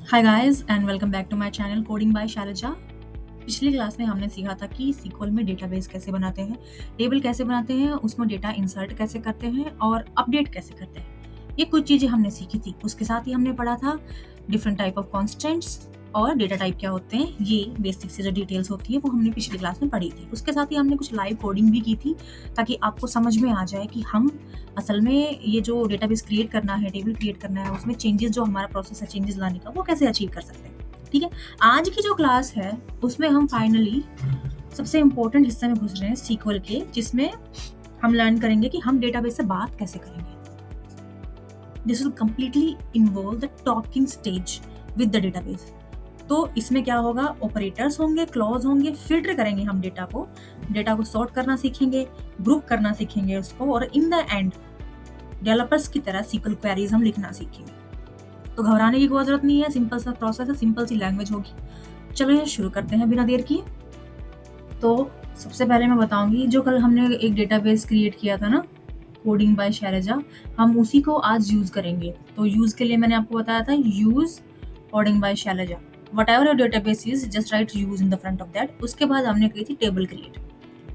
Hi guys and welcome back to my channel coding by Shailaja. पिछली class में हमने सीखा था कि सीक्वल में डेटाबेस कैसे बनाते हैं, टेबल कैसे बनाते हैं, उसमें डेटा इंसर्ट कैसे करते हैं और अपडेट कैसे करते हैं। ये कुछ चीज़ें हमने सीखी थी। उसके साथ ही हमने पढ़ा था डिफरेंट टाइप ऑफ कॉन्स्टेंट्स और डेटा टाइप क्या होते हैं। ये बेसिक से जो डिटेल्स होती है वो हमने पिछली क्लास में पढ़ी थी। उसके साथ ही हमने कुछ लाइव कोडिंग भी की थी ताकि आपको समझ में आ जाए कि हम असल में ये जो डेटाबेस क्रिएट करना है, टेबल क्रिएट करना है, उसमें चेंजेस जो हमारा प्रोसेस है चेंजेस लाने का, वो कैसे अचीव कर सकते हैं। ठीक है, आज की जो क्लास है उसमें हम फाइनली सबसे इम्पोर्टेंट हिस्से में घुस रहे हैं सीक्वल के, जिसमें हम लर्न करेंगे कि हम डेटाबेस से बात कैसे करेंगे। This will completely involve the talking stage with the database. तो इसमें क्या होगा, ऑपरेटर्स होंगे, क्लॉज होंगे, फिल्टर करेंगे हम डेटा को सॉर्ट करना सीखेंगे, ग्रुप करना सीखेंगे उसको, और इन द एंड डेवलपर्स की तरह सीक्वल क्वेरीज हम लिखना सीखेंगे। तो घबराने की कोई जरूरत नहीं है, सिंपल सा प्रोसेस है, सिंपल सी लैंग्वेज होगी। चलो ये शुरू करते हैं बिना देर किए। तो सबसे पहले मैं बताऊंगी, जो कल हमने एक डेटाबेस क्रिएट किया था ना, कोडिंग बाय शैलजा, हम उसी को आज यूज करेंगे। तो यूज के लिए मैंने आपको बताया था use coding by Shailaja. Whatever your database is, just write use in the front of that. उसके बाद हमने की थी टेबल क्रिएट,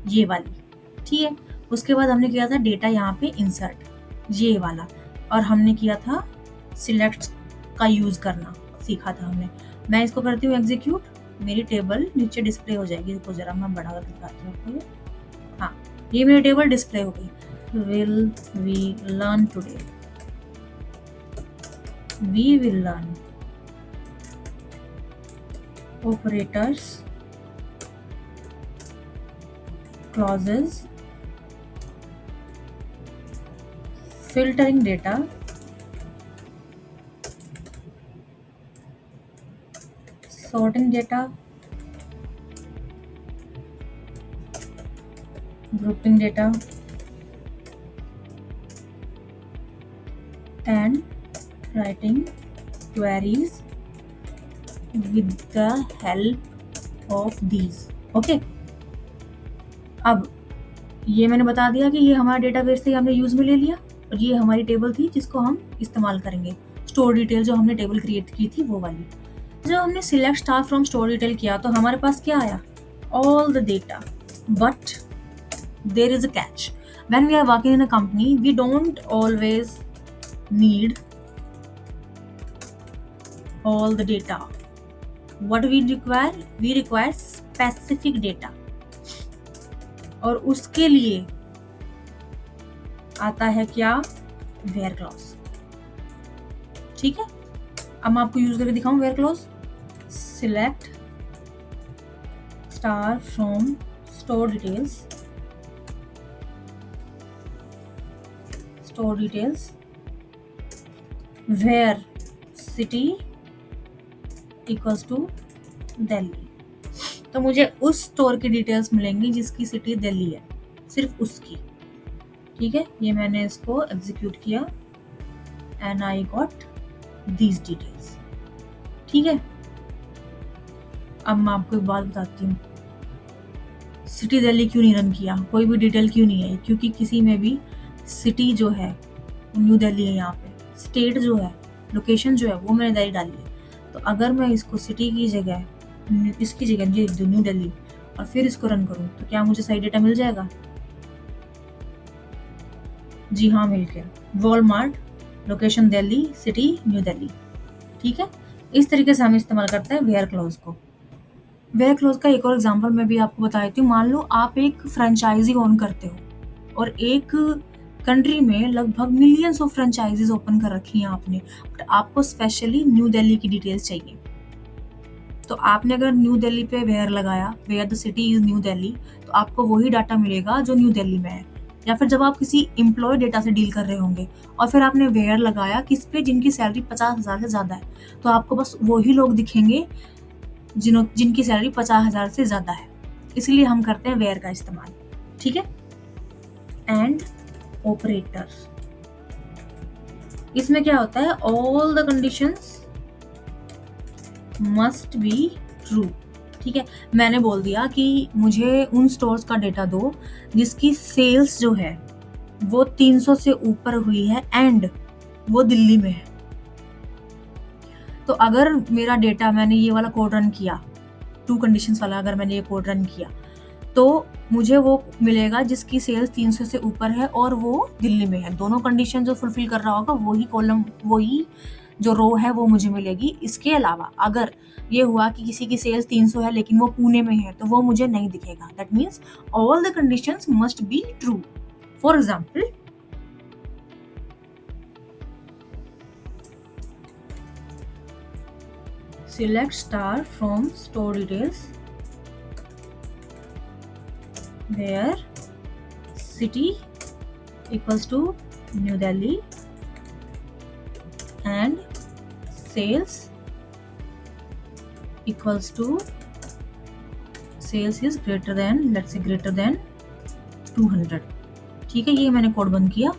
ये वाली, ठीक है। उसके बाद हमने किया था डेटा यहाँ पे इंसर्ट, ये वाला, और हमने किया था सिलेक्ट का यूज करना सीखा था हमने। मैं इसको करती हूँ एग्जीक्यूट, मेरी टेबल नीचे डिस्प्ले हो जाएगी। देखो जरा मैं बड़ा कर दिखाती हूँ आपको। हाँ, ये मेरी टेबल डिस्प्ले हो गई। Will we learn today, we will learn operators, clauses, filtering data, sorting data, grouping data, and writing queries with the help of these. Okay. अब ये मैंने बता दिया कि ये हमारा डेटाबेस से हमने यूज में ले लिया, और ये हमारी टेबल थी जिसको हम इस्तेमाल करेंगे। स्टोर डिटेल जो हमने टेबल क्रिएट की थी वो वाली। जब हमने select star from store detail किया तो हमारे पास क्या आया, all the data, but there is a catch. When we are working in a company we don't always need all the data. What we require specific data, और उसके लिए आता है क्या, वेयर क्लॉज। ठीक है, अब मैं आपको यूज करके दिखाऊं where clause. Select star from store details where city equals to Delhi. तो मुझे उस स्टोर की डिटेल्स मिलेंगी जिसकी सिटी दिल्ली है, सिर्फ उसकी। ठीक है, ये मैंने इसको एग्जीक्यूट किया and I got these details. ठीक है, अब मैं आपको एक बात बताती हूँ, सिटी दिल्ली क्यों नहीं रन किया, कोई भी डिटेल क्यों नहीं है, क्योंकि किसी में भी सिटी जो है वो न्यू दिल्ली है, यहाँ पे स्टेट जो है, लोकेशन जो है वो मैंने दिल्ली डाली है। तो अगर मैं इसको सिटी की जगह, इसकी जगह न्यू दिल्ली, और फिर इसको रन करूं, तो क्या मुझे सही डेटा मिल जाएगा? जी हाँ, मिल गया। Walmart, location Delhi, city new Delhi. ठीक है, इस तरीके से हम इस्तेमाल करते हैं वेयर क्लॉज को। वेयर क्लॉज का एक और एग्जांपल मैं भी आपको बता देती हूँ। मान लो आप एक फ्रेंचाइजी ओन करते हो और एक कंट्री में लगभग मिलियंस ऑफ फ्रेंचाइजीज ओपन कर रखी हैं आपने, बट आपको स्पेशली न्यू दिल्ली की डिटेल्स चाहिए। तो आपने अगर न्यू दिल्ली पे वेयर लगाया, where the city is New Delhi, तो आपको वही डाटा मिलेगा जो न्यू दिल्ली में है। या फिर जब आप किसी एम्प्लॉय डेटा से डील कर रहे होंगे और फिर आपने वेयर लगाया किस पे, जिनकी सैलरी 50,000 से ज्यादा है, तो आपको बस वही लोग दिखेंगे जिनकी सैलरी 50,000 से ज्यादा है। इसलिए हम करते हैं वेयर का इस्तेमाल। ठीक है, एंड ऑपरेटर, इसमें क्या होता है, all the conditions must be true. ठीक है, मैंने बोल दिया कि मुझे उन स्टोर्स का डेटा दो जिसकी सेल्स जो है वो 300 से ऊपर हुई है एंड वो दिल्ली में है। तो अगर मेरा डेटा मैंने ये वाला कोड रन किया, 2 कंडीशंस वाला अगर मैंने ये कोड रन किया, तो मुझे वो मिलेगा जिसकी सेल्स 300 से ऊपर है और वो दिल्ली में है। दोनों कंडीशन जो फुलफिल कर रहा होगा वही कॉलम, वही जो रो है वो मुझे मिलेगी। इसके अलावा अगर ये हुआ कि किसी की सेल्स 300 है लेकिन वो पुणे में है, तो वो मुझे नहीं दिखेगा। That means all the conditions must be true. For example, select star from store details where city equals to New Delhi and sales equals to sales is greater than, let's say greater than 200। ठीक है, ये मैंने code बंद किया।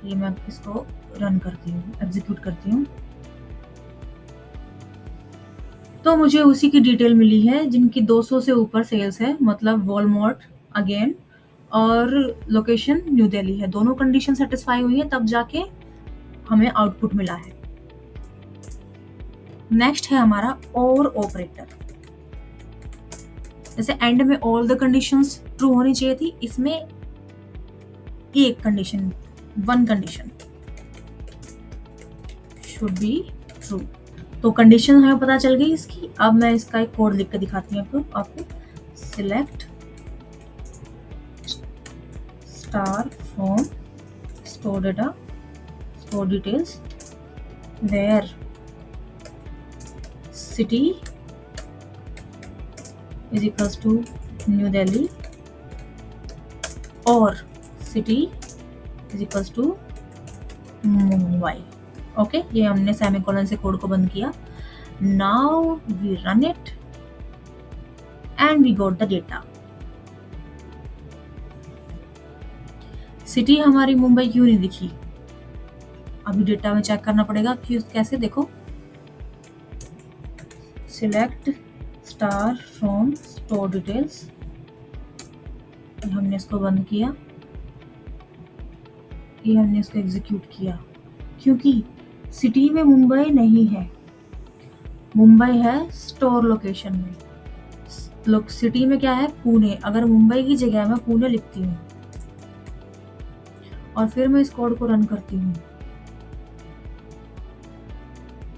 ये मैं इसको run करती हूँ, एग्जीक्यूट करती हूँ। तो मुझे उसी की डिटेल मिली है जिनकी 200 से ऊपर सेल्स है, मतलब वॉलमार्ट अगेन, और लोकेशन न्यू दिल्ली है। दोनों कंडीशन सेटिस्फाई हुई है, तब जाके हमें आउटपुट मिला है। नेक्स्ट है हमारा और ऑपरेटर। जैसे एंड में ऑल द कंडीशंस ट्रू होनी चाहिए थी, इसमें एक condition, one condition should be true. तो कंडीशन हमें पता चल गई इसकी। अब मैं इसका एक कोड लिख के दिखाती हूँ आपको। Select star from store data, store details where city is equals to New Delhi और city is equals to Mumbai. Okay, ये हमने सेमीकोलन से कोड को बंद किया। Now we run it and we got the data. City हमारी मुंबई क्यों नहीं दिखी? अभी डेटा में चेक करना पड़ेगा। क्यों, कैसे? देखो, select star from store details, हमने इसको बंद किया, ये हमने इसको एग्जीक्यूट किया, क्योंकि सिटी में मुंबई नहीं है, मुंबई है स्टोर लोकेशन में। सिटी में क्या है? पुणे। अगर मुंबई की जगह मैं पुणे लिखती हूँ और फिर मैं इस कोड को रन करती हूँ,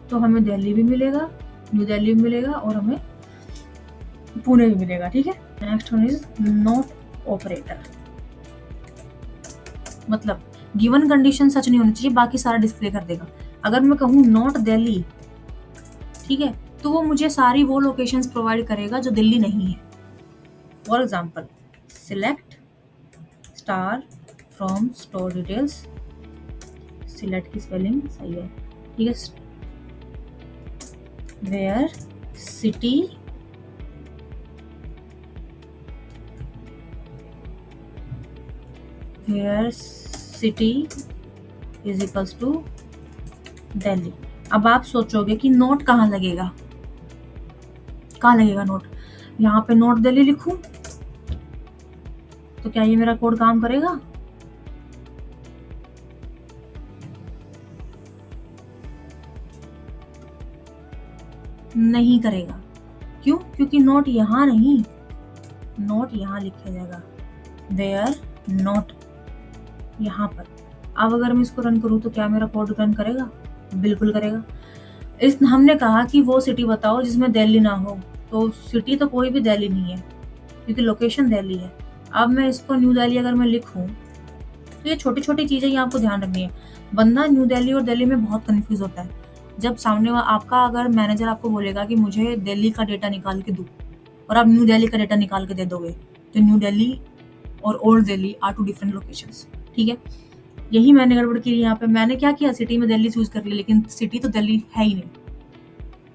तो हमें दिल्ली भी मिलेगा, न्यू दिल्ली भी मिलेगा और हमें पुणे भी मिलेगा। ठीक है। Next one is not operator. मतलब गिवन कंडीशन सच नहीं होनी चाहिए, बाकी सारा डिस्प्ले कर देगा। अगर मैं कहूँ नॉट दिल्ली, ठीक है, तो वो मुझे सारी वो लोकेशंस प्रोवाइड करेगा जो दिल्ली नहीं है। For example, select star from store details, select की स्पेलिंग सही है, ठीक है, where city is equals to Delhi. अब आप सोचोगे कि नोट कहाँ लगेगा? कहाँ लगेगा नोट? यहाँ पे नोट दिल्ली लिखूं तो क्या ये मेरा कोड काम करेगा? नहीं करेगा। क्यों? क्योंकि नोट यहाँ नहीं, नोट यहाँ लिखा जाएगा, वेयर नोट यहाँ पर। अब अगर मैं इसको रन करूँ तो क्या मेरा कोड रन करेगा? बिल्कुल करेगा। हमने कहा कि वो सिटी बताओ जिसमें दिल्ली ना हो, तो सिटी तो कोई भी दिल्ली नहीं है क्योंकि लोकेशन दिल्ली है। अब मैं इसको न्यू दिल्ली अगर मैं लिखूं, तो ये छोटी छोटी चीजें ये आपको ध्यान रखनी है। बंदा न्यू दिल्ली और दिल्ली में बहुत कंफ्यूज होता है। जब सामने आपका अगर मैनेजर आपको बोलेगा कि मुझे दिल्ली का डेटा निकाल के दो और आप न्यू दिल्ली का डेटा निकाल के दे दोगे, तो न्यू दिल्ली और Old Delhi are two different locations. ठीक है, यही मैंने गड़बड़ की यहाँ पे। मैंने क्या किया, सिटी में दिल्ली चूज कर लिया, लेकिन सिटी तो दिल्ली है ही नहीं,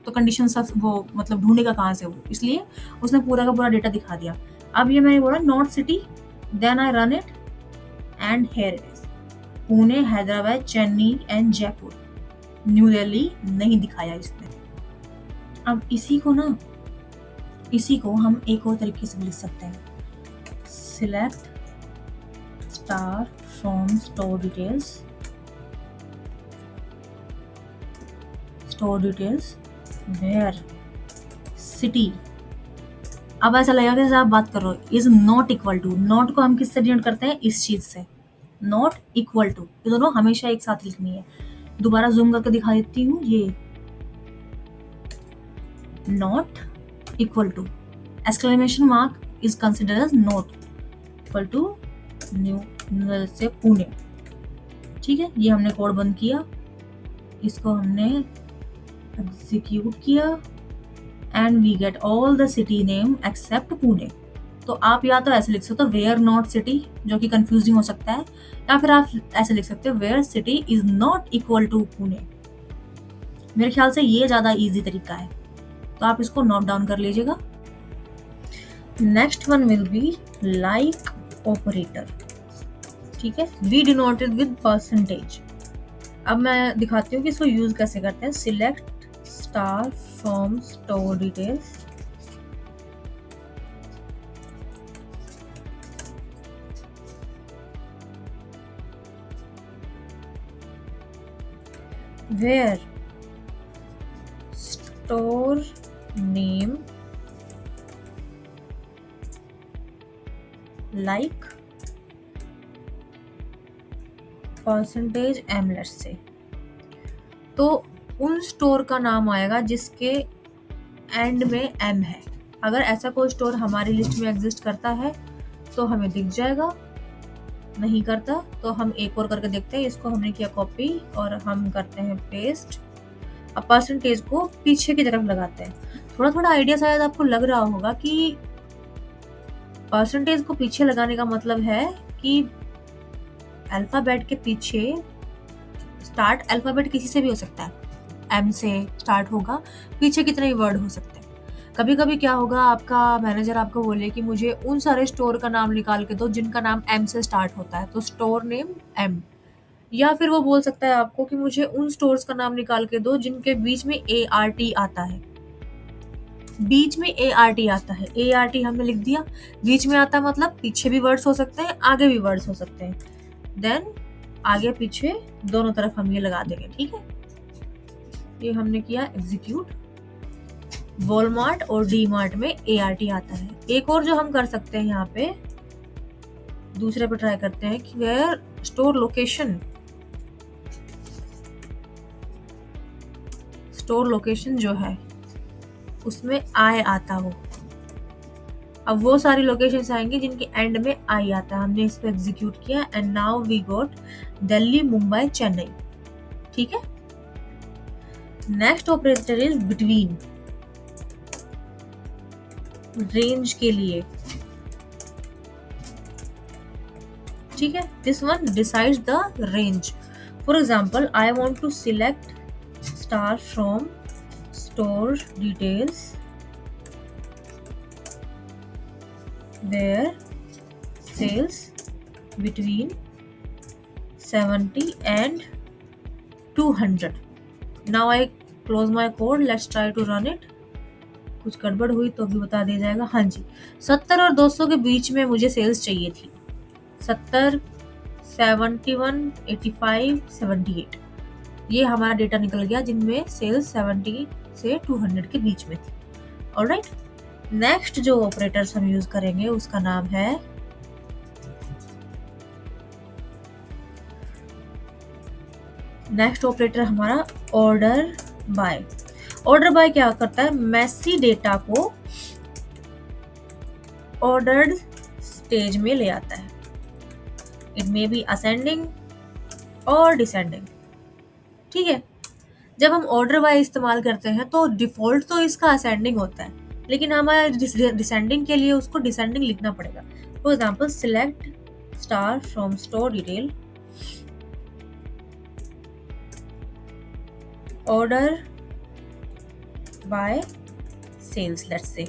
तो कंडीशन सब वो मतलब ढूंढेगा कहाँ से वो, इसलिए उसने पूरा का पूरा डेटा दिखा दिया। अब ये मैंने बोला not city, then I run it and here it is Pune, Hyderabad, Chennai and Jaipur. New Delhi नहीं दिखाया इसने। अब इसी को हम एक और तरीके से लिख सकते हैं। Select star from store details, store details where city. अब ऐसा लगेगा कि जैसे आप बात कर रहे हो is not equal to, not को हम किससे डिनोट करते हैं, इस चीज से, नॉट इक्वल टू, ये दोनों हमेशा एक साथ लिखनी है। दोबारा जूम करके दिखा देती हूँ, ये not equal to, exclamation mark is considered as not equal to न्यू से पुणे। ठीक है, ये हमने कोड बंद किया, इसको हमने एग्जीक्यूट किया and we get all the city name except Pune. तो आप या तो ऐसे लिख सकते हो वेयर नॉट सिटी, जो कि कंफ्यूजिंग हो सकता है, या फिर आप ऐसे लिख सकते हो where city is not equal to Pune. मेरे ख्याल से ये ज्यादा इजी तरीका है, तो आप इसको नोट डाउन कर लीजिएगा। Next one will be like operator. ठीक है, वी डिनोटेड विद परसेंटेज। अब मैं दिखाती हूँ कि इसको यूज कैसे करते हैं। Select star from store details, where store name like percentage m, let's say. तो उन स्टोर का नाम आएगा जिसके एंड में m है। अगर ऐसा कोई स्टोर हमारी लिस्ट में एग्जिस्ट करता है तो हमें दिख जाएगा, नहीं करता तो हम एक और करके देखते हैं। इसको हमने किया कॉपी और हम करते हैं पेस्ट। अब परसेंटेज को पीछे की तरफ लगाते हैं। थोड़ा थोड़ा आइडिया शायद आपको लग रहा होगा कि परसेंटेज को पीछे लगाने का मतलब है कि अल्फाबेट के पीछे स्टार्ट अल्फाबेट किसी से भी हो सकता है, एम से स्टार्ट होगा, पीछे कितने ही वर्ड हो सकते हैं। कभी कभी क्या होगा, आपका मैनेजर आपको बोले कि मुझे उन सारे स्टोर का नाम निकाल के दो जिनका नाम एम से स्टार्ट होता है, तो स्टोर नेम एम। या फिर वो बोल सकता है आपको कि मुझे उन स्टोर्स का नाम निकाल के दो जिनके बीच में ART आता है। बीच में ART आता है, ART हमने लिख दिया, बीच में आता है मतलब पीछे भी वर्ड्स हो सकते हैं, आगे भी वर्ड्स हो सकते हैं। देन आगे पीछे दोनों तरफ हम ये लगा देंगे। ठीक है, ये हमने किया एग्जीक्यूट। वॉलमार्ट और डीमार्ट में ART आता है। एक और जो हम कर सकते हैं, यहाँ पे दूसरे पे ट्राई करते हैं कि where store location, store location जो है उसमें I आता हो। अब वो सारी लोकेशंस आएंगी जिनके एंड में I आता है। हमने इसको एग्जीक्यूट किया and now we got Delhi, Mumbai, Chennai. ठीक है, next operator is between, range के लिए। ठीक है, this one decides the range. For example, I want to select star from store details where sales between 70 and 200. Now I close my code. Let's try to run it. कुछ गड़बड़ हुई तो भी बता दिया जाएगा। हाँ जी, 70 और 200 के बीच में मुझे सेल्स चाहिए थी। 70, 71, 85, 78, ये हमारा डेटा निकल गया जिनमें सेल्स 70 से 200 के बीच में थी। ऑलराइट, नेक्स्ट जो ऑपरेटर्स हम यूज करेंगे उसका नाम है नेक्स्ट ऑपरेटर हमारा ऑर्डर बाय। ऑर्डर बाय क्या करता है, मैसी डेटा को ऑर्डर्ड स्टेज में ले आता है। इट मे बी असेंडिंग और डिसेंडिंग। ठीक है, जब हम ऑर्डर बाय इस्तेमाल करते हैं तो डिफॉल्ट तो इसका असेंडिंग होता है, लेकिन हमारे डिसेंडिंग के लिए उसको डिसेंडिंग लिखना पड़ेगा। For example, select star from store detail order by sales, let's say.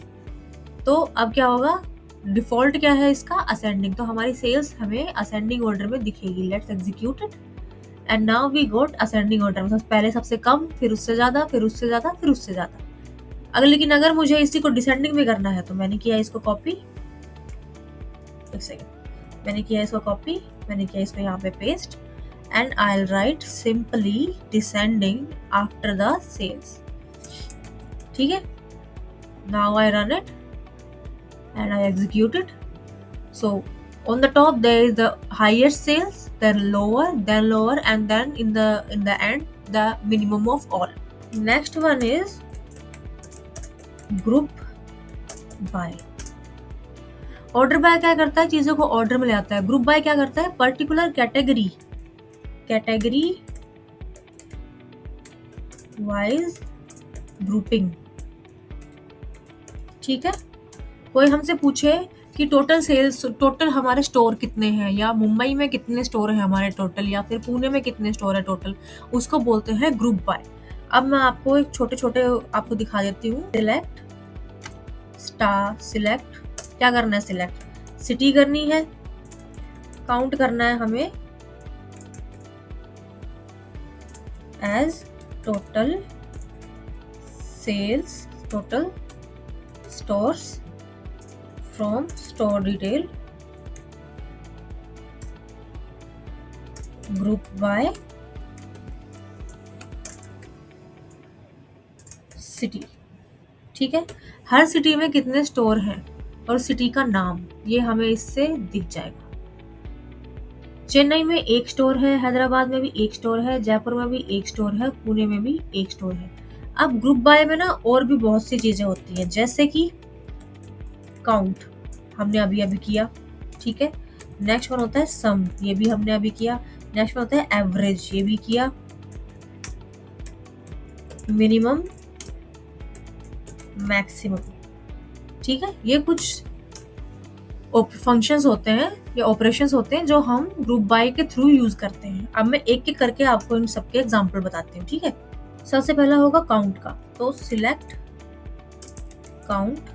तो अब क्या होगा, डिफॉल्ट क्या है इसका, असेंडिंग, तो हमारी सेल्स हमें असेंडिंग ऑर्डर में दिखेगी। Let's execute it and now we got ascending order, मतलब पहले सबसे कम, फिर उससे ज्यादा, फिर उससे ज्यादा, फिर उससे ज्यादा। लेकिन अगर मुझे इसी को डिसेंडिंग में करना है तो मैंने किया इसको कॉपी, एक सेकेंड, मैंने किया इसको कॉपी, मैंने किया इसको यहाँ पे paste and I'll write simply descending after the sales. ठीक है, now I run it and I execute it. So on the top there is the highest sales, then lower, and then in the end the minimum of all. Next one is group by. Order by क्या करता है, चीजों को order में ले आता है. Group by क्या करता है, पर्टिकुलर कैटेगरी वाइज ग्रुपिंग. ठीक है, कोई हमसे पूछे कि टोटल सेल्स, टोटल हमारे स्टोर कितने हैं, या मुंबई में कितने स्टोर हैं हमारे टोटल, या फिर पुणे में कितने स्टोर है टोटल, उसको बोलते हैं ग्रुप बाय. अब मैं आपको एक छोटे छोटे आपको दिखा देती हूँ. सिलेक्ट क्या करना है, सिलेक्ट सिटी करनी है, काउंट करना है हमें as total sales, total stores from store detail, group by city. ठीक है, हर सिटी में कितने स्टोर हैं और सिटी का नाम, ये हमें इससे दिख जाएगा. चेन्नई में एक स्टोर है, हैदराबाद में भी एक स्टोर है, जयपुर में भी एक स्टोर है, पुणे में भी एक स्टोर है. अब ग्रुप बाय में ना और भी बहुत सी चीजें होती हैं, जैसे कि काउंट हमने अभी किया. ठीक है, नेक्स्ट वन होता है सम, ये भी हमने अभी किया. नेक्स्ट वन होता है एवरेज, ये भी किया. Minimum, maximum. ठीक है, ये कुछ फंक्शंस होते हैं या ऑपरेशंस होते हैं जो हम ग्रुप बाय के थ्रू यूज करते हैं. अब मैं एक एक करके आपको इन सबके एग्जांपल बताती हूँ. ठीक है, सबसे पहला होगा काउंट का. तो select count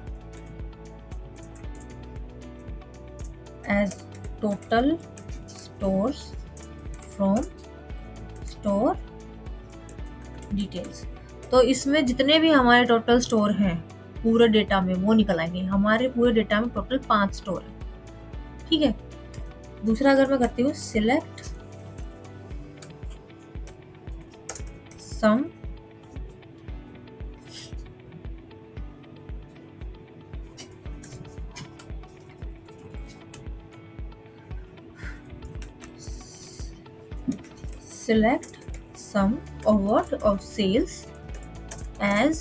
as total stores from store details. तो इसमें जितने भी हमारे टोटल स्टोर हैं पूरे डेटा में वो निकल आएंगे. हमारे पूरे डेटा में टोटल 5 स्टोर है. ठीक है, दूसरा अगर मैं करती हूँ select sum select sum of what, of sales as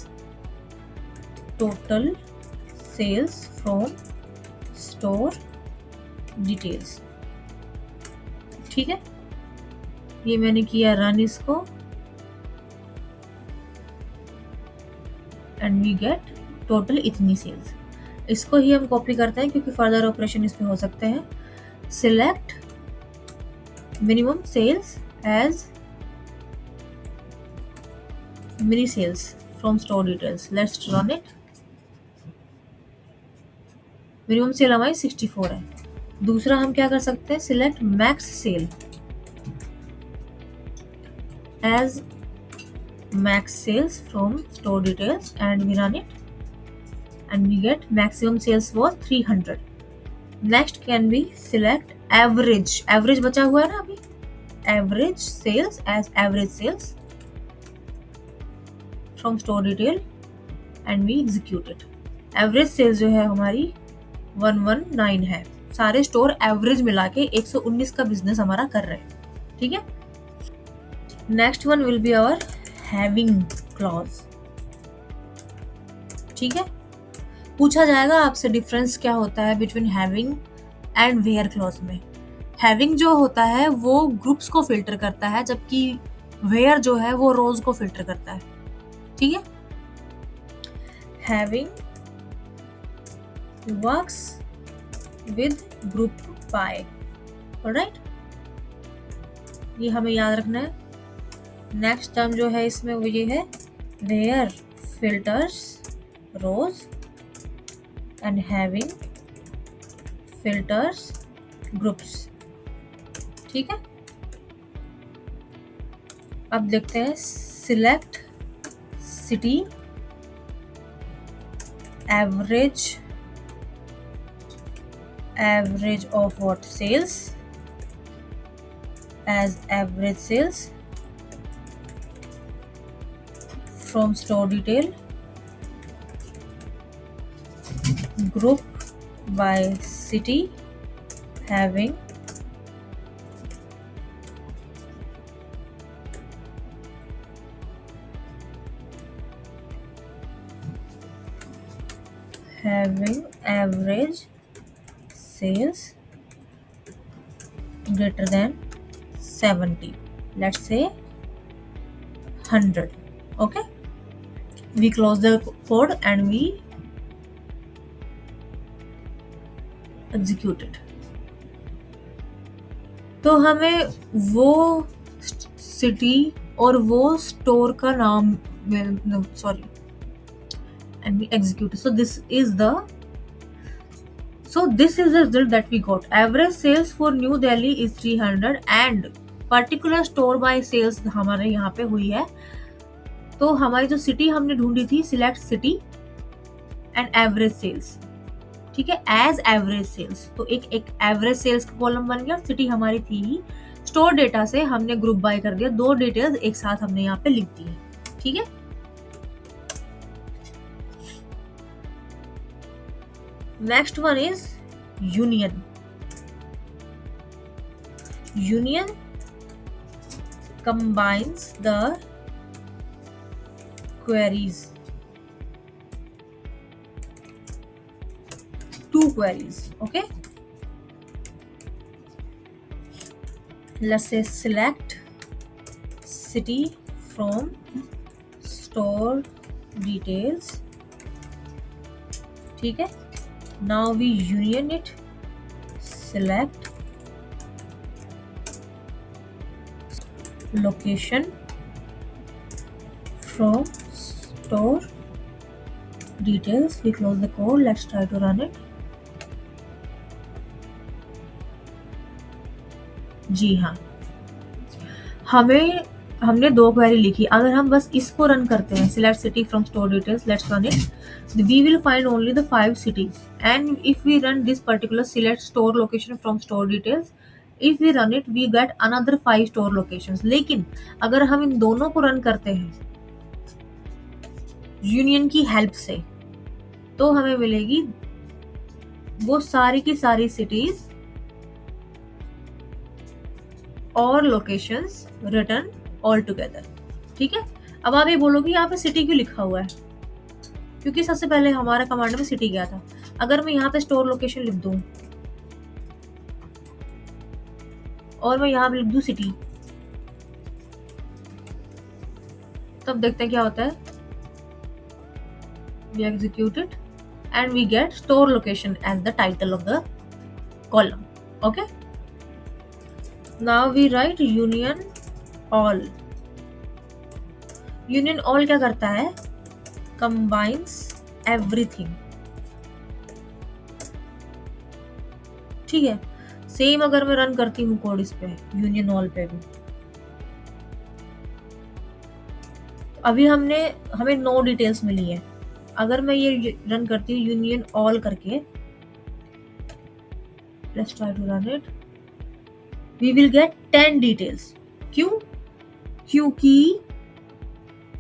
total sales from store details. ठीक है, ये मैंने किया रन इसको एंड वी गेट टोटल इतनी सेल्स. इसको ही हम कॉपी करते हैं क्योंकि फर्दर ऑपरेशन इसमें हो सकते हैं. Select minimum sales as mini sales from store details. Let's run it. Minimum sale हमारी 64 है. दूसरा हम क्या कर सकते हैं, select max sale as max sales from store details and we run it and we get maximum sales was 300. Next can be select average. Average बचा हुआ है ना अभी, average sales as average sales from store detail and we execute it. Average sales जो है हमारी 119 है. सारे स्टोर एवरेज मिला के 119 का बिजनेस हमारा कर रहे हैं. ठीक है, next one will be our having clause. ठीक है, पूछा जाएगा आपसे डिफरेंस क्या होता है between having and where clause में. हैविंग जो होता है वो ग्रुप्स को फिल्टर करता है, जबकि वेयर जो है वो रोज को फिल्टर करता है. ठीक है, having works with group by. Alright, ये हमें याद रखना है. नेक्स्ट टर्म जो है इसमें वो ये है where filters rows and having filters groups. ठीक है, अब देखते हैं select city average of what, sales as average sales from store detail, group by city, having average sales greater than 70, let's say 100. Okay, we close the code and we execute it. तो हमें वो city और वो store का नाम, sorry, and we execute it. So this is the result that we got. Average sales for New Delhi is 300 and particular store by sales हमारे यहाँ पे हुई है. तो हमारी जो सिटी हमने ढूंढी थी, select city and average sales, ठीक है, एज एवरेज सेल्स. तो एक एवरेज सेल्स का कॉलम बन गया. सिटी हमारी थी ही, स्टोर डेटा से हमने ग्रुप बाय कर दिया. दो डिटेल्स एक साथ हमने यहाँ पे लिख दी है. ठीक है, next one is union. Union combines the queries, two queries. Okay, let's say select city from store details. ठीक है, now we union it. Select location from store details. We close the code. Let's try to run it. जी हाँ, हमने दो query लिखी. अगर हम बस इसको रन करते हैं, select city from store details, let's run it, we will find only the 5 cities. And if we run this particular select store location from store details, if we run it, we get another 5 store locations. लेकिन अगर हम इन दोनों को run करते हैं union की help से, तो हमें मिलेगी वो सारी की सारी सिटीज और लोकेशंस रिटर्न ऑल टुगेदर. ठीक है, अब आप ये बोलोगे यहाँ पे सिटी क्यों लिखा हुआ है? क्योंकि सबसे पहले हमारा कमांड में सिटी गया था. अगर मैं यहाँ पे स्टोर लोकेशन लिख दूं और मैं यहाँ पे लिख दूं सिटी, तब देखते हैं क्या होता है. We execute it and we get store location as the title of the column. Okay, now we write union all. union all क्या करता है? combines everything. ठीक है, सेम अगर मैं रन करती हूँ कोड इस पे यूनियन ऑल पे भी, अभी हमें 9 डिटेल्स मिली है. अगर मैं ये रन करती हूँ यूनियन ऑल करके, let's try to run it, we will get 10 details. क्यों? क्योंकि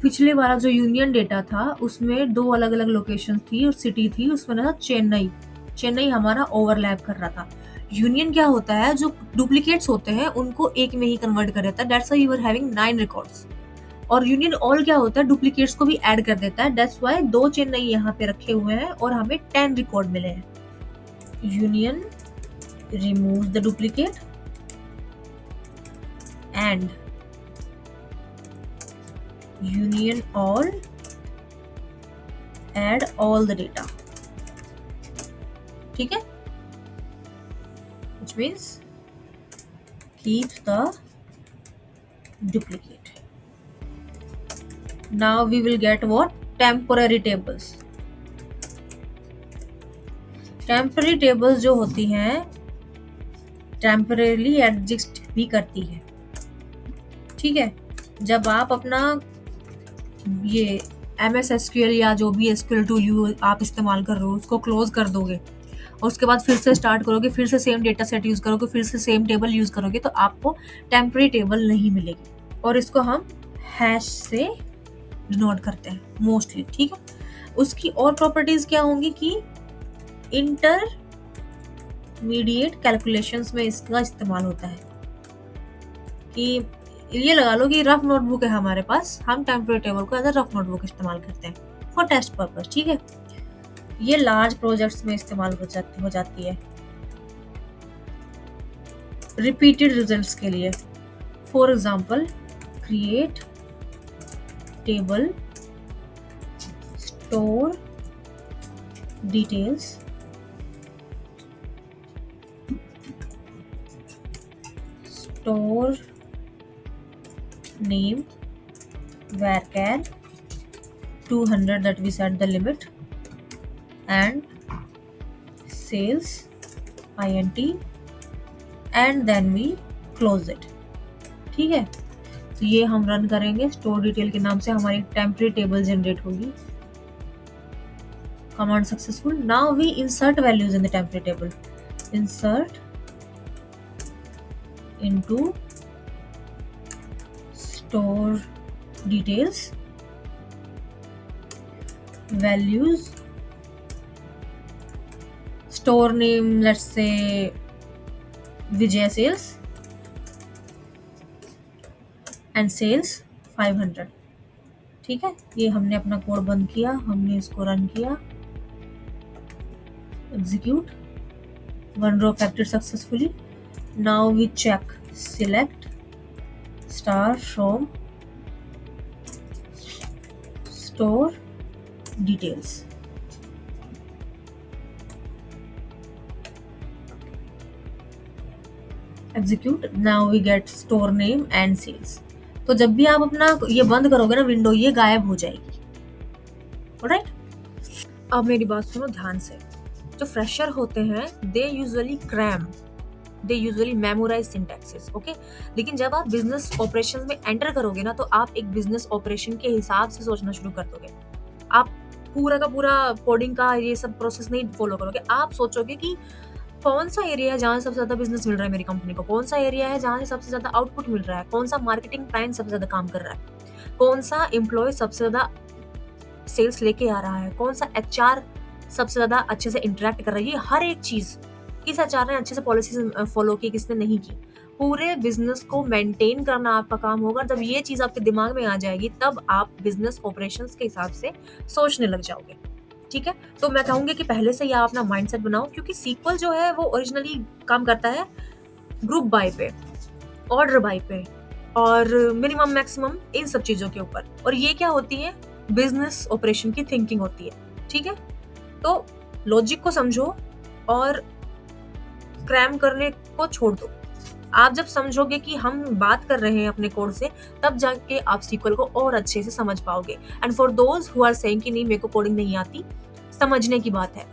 पिछले वाला जो यूनियन डेटा था उसमें 2 अलग अलग लोकेशन थी और सिटी थी, उसमें ना चेन्नई हमारा ओवरलैप कर रहा था. यूनियन क्या होता है, जो डुप्लीकेट्स होते हैं उनको एक में ही कन्वर्ट कर देता है. That's why you are having 9 records. और यूनियन ऑल क्या होता है, डुप्लीकेट्स को भी ऐड कर देता है. दैट्स व्हाई 2 चेन्नई यहाँ पे रखे हुए हैं और हमें 10 रिकॉर्ड मिले हैं. Union remove the duplicate and union all add all the data. ठीक है, which means keep the duplicate. Now we will get what? Temporary tables. Temporary tables जो होती हैं temporarily exist भी करती है. ठीक है, जब आप अपना ये MS SQL या जो भी SQL टूल आप इस्तेमाल कर रहे हो उसको क्लोज कर दोगे उसके बाद फिर से स्टार्ट करोगे, फिर से सेम डेटा सेट यूज़ करोगे, फिर से सेम टेबल यूज़ करोगे, तो आपको टेम्परेरी टेबल नहीं मिलेगी। और इसको हम हैश से डिनोट करते हैं मोस्टली, ठीक है। उसकी और प्रॉपर्टीज क्या होंगी कि इंटरमीडिएट कैलकुलेशंस में इसका इस्तेमाल होता है। कि ये लगा लो कि रफ नोटबुक है हमारे पास, हम टेम्परेरी टेबल को एज अ रफ नोटबुक इस्तेमाल करते हैं फॉर टेस्ट पर्पस, ठीक है। ये लार्ज प्रोजेक्ट्स में इस्तेमाल हो जाती है रिपीटेड रिजल्ट्स के लिए। For example, create table, store details, store name varchar 200 that we set the limit, and sales int, and then we close it, ठीक है। तो ये हम रन करेंगे, स्टोर डिटेल के नाम से हमारी टेम्परेरी टेबल जनरेट होगी। Command successful. Now we insert values in the temporary table. Insert into store details values, store name, let's say Vijay Sales, and sales 500, ठीक है। ये हमने अपना कोड बंद किया, हमने इसको रन किया, execute, one rho factor successfully. Now we check, select star from store details. Execute. Now we get store name and sales. तो जब भी आप अपना ये बंद करोगे ना विंडो, ये गायब हो जाएगी। ऑलराइट, अब मेरी बात सुनो ध्यान से। जो फ्रेशर होते हैं they usually cram, they usually memorise syntaxes, okay. लेकिन जब आप बिजनेस ऑपरेशंस में एंटर करोगे ना, तो आप एक बिजनेस ऑपरेशन के हिसाब से सोचना शुरू कर दोगे। आप पूरा का पूरा कोडिंग का ये सब प्रोसेस नहीं फॉलो करोगे। आप सोचोगे कि कौन सा एरिया है जहाँ सबसे ज्यादा बिजनेस मिल रहा है मेरी कंपनी को, कौन सा एरिया है जहाँ से सबसे ज्यादा आउटपुट मिल रहा है, कौन सा मार्केटिंग प्लान सबसे ज्यादा काम कर रहा है, कौन सा एम्प्लॉय सबसे ज्यादा सेल्स लेके आ रहा है, कौन सा HR सबसे ज्यादा अच्छे से इंटरेक्ट कर रहा है। ये हर एक चीज किस HR ने अच्छे से पॉलिसीज फॉलो की, किसने नहीं की, पूरे बिजनेस को मेंटेन करना आपका काम होगा। जब ये चीज आपके दिमाग में आ जाएगी, तब आप बिजनेस ऑपरेशंस के हिसाब से सोचने लग जाओगे, ठीक है। तो मैं कहूंगी कि पहले से ही आप अपना माइंडसेट बनाओ, क्योंकि सीक्वल जो है वो ओरिजिनली काम करता है ग्रुप बाय पे, ऑर्डर बाय पे, और मिनिमम मैक्सिमम, इन सब चीजों के ऊपर। और ये क्या होती है, बिजनेस ऑपरेशन की थिंकिंग होती है, ठीक है। तो लॉजिक को समझो और क्रैम करने को छोड़ दो। आप जब समझोगे कि हम बात कर रहे हैं अपने कोड से, तब जाके आप सीक्वल को और अच्छे से समझ पाओगे। And for those who are saying कि नहीं मेरे को कोडिंग नहीं आती, समझने की बात है,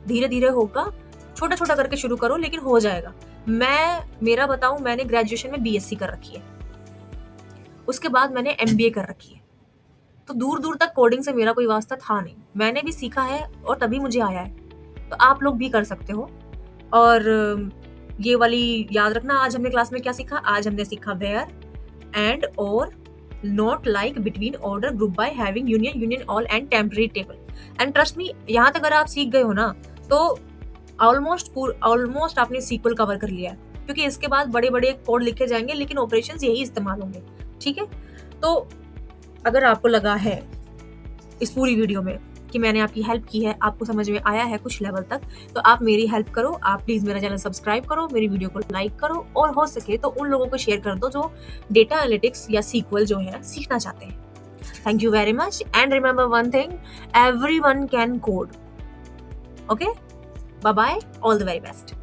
धीरे धीरे होगा, छोटा छोटा करके शुरू करो, लेकिन हो जाएगा। मेरा बताऊं, मैंने ग्रेजुएशन में BSc कर रखी है, उसके बाद मैंने MBA कर रखी है। तो दूर दूर तक कोडिंग से मेरा कोई वास्ता था नहीं, मैंने भी सीखा है और तभी मुझे आया है। तो आप लोग भी कर सकते हो। और ये वाली याद रखना, आज हमने क्लास में क्या सीखा, आज हमने सीखा वेयर एंड और, not like, between, order, group by, having, union all and temporary table. And trust me, यहाँ तक अगर आप सीख गए हो ना, तो ऑलमोस्ट आपने सीक्वल कवर कर लिया है, क्योंकि इसके बाद बड़े बड़े कोड लिखे जाएंगे, लेकिन ऑपरेशंस यही इस्तेमाल होंगे, ठीक है। तो अगर आपको लगा है इस पूरी वीडियो में कि मैंने आपकी हेल्प की है, आपको समझ में आया है कुछ लेवल तक, तो आप मेरी हेल्प करो। आप प्लीज मेरा चैनल सब्सक्राइब करो, मेरी वीडियो को लाइक करो, और हो सके तो उन लोगों को शेयर कर दो जो डेटा एनालिटिक्स या सीक्वल जो है सीखना चाहते हैं। Thank you very much, and remember one thing, everyone can code. Okay, bye bye, all the very best.